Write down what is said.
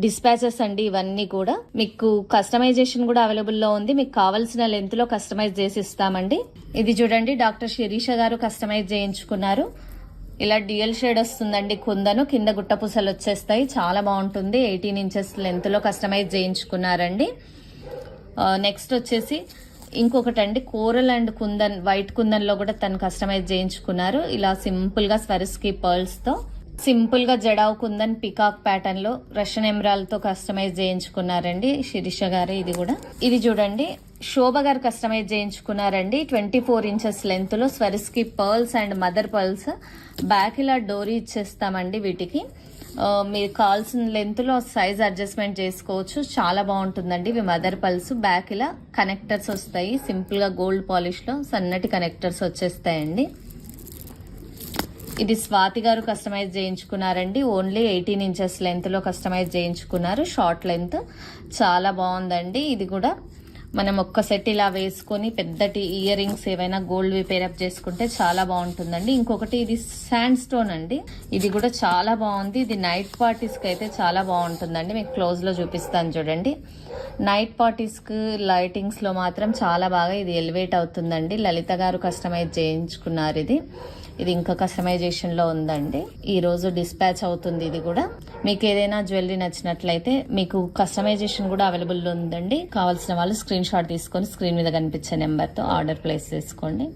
Dispatches అండి ఇవన్నీ కూడా. మీకు కస్టమైజేషన్ కూడా అవైలబుల్ లో ఉంది. మీకు కావాల్సిన లెంత్ లో కస్టమైజ్ చేసి ఇస్తామండి. ఇది చూడండి, డాక్టర్ శిరీష గారు కస్టమైజ్ చేయించుకున్నారు. ఇలా డ్యూయల్ షేడ్ వస్తుందండి కుందను, కింద గుట్టపూసలు వచ్చేస్తాయి. చాలా బాగుంటుంది. 18 ఇంచెస్ లెంత్ లో కస్టమైజ్ చేయించుకున్నారండి. నెక్స్ట్ వచ్చేసి ఇంకొకటి అండి, coral and kundan, white kundan లో కూడా తను కస్టమైజ్ చేయించుకున్నారు. ఇలా సింపుల్ గా స్వరస్కి పర్ల్స్ తో సింపుల్ గా జడావ్ కుందన్ పికాక్ ప్యాటర్న్ లో రష్యన్ ఎమరాల్ తో కస్టమైజ్ చేయించుకున్నారండి శిరీష గారు. ఇది కూడా, ఇది చూడండి, శోభ గారు కస్టమైజ్ చేయించుకున్నారండి. 24 ఇంచెస్ లెంత్ లో స్వరస్కి pearls and mother pearls. Back ఇలా డోరీ ఇచ్చేస్తామండి వీటికి. మీరు కావాల్సిన లెంత్ లో సైజ్ అడ్జస్ట్మెంట్ చేసుకోవచ్చు. చాలా బాగుంటుందండి. ఇవి మదర్ పల్స్. బ్యాక్ ఇలా కనెక్టర్స్ వస్తాయి. సింపుల్ గా గోల్డ్ పాలిష్ లో సన్నటి కనెక్టర్స్ వచ్చేస్తాయండి. ఇది స్వాతి గారు కస్టమైజ్ చేయించుకున్నారండి. ఓన్లీ 18 ఇంచెస్ లెంత్ లో కస్టమైజ్ చేయించుకున్నారు. Short length. చాలా బాగుందండి. ఇది కూడా మనం ఒక్క సెట్ ఇలా వేసుకొని పెద్దటి ఇయర్ రింగ్స్ ఏవైనా గోల్డ్ పేరప్ చేసుకుంటే చాలా బాగుంటుందండి. ఇంకొకటి ఇది శాండ్ స్టోన్ అండి. ఇది కూడా చాలా బాగుంది. ఇది నైట్ పార్టీస్ కి అయితే చాలా బాగుంటుందండి. మీకు క్లోజ్ లో చూపిస్తాను చూడండి. నైట్ పార్టీస్ కి లైటింగ్స్ లో మాత్రం చాలా బాగా ఇది ఎలివేట్ అవుతుందండి. లలిత గారు కస్టమైజ్ చేయించుకున్నారు. ఇది ఇంకా కస్టమైజేషన్ లో ఉందండి. ఈ రోజు డిస్పాచ్ అవుతుంది. ఇది కూడా మీకు ఏదైనా జ్యువెలరీ నచ్చినట్లయితే మీకు కస్టమైజేషన్ కూడా అవైలబుల్ ఉందండి. కావాల్సిన వాళ్ళు స్క్రీన్ షాట్ తీసుకొని స్క్రీన్ మీద కనిపించే నెంబర్ తో ఆర్డర్ ప్లేస్ చేసుకోండి.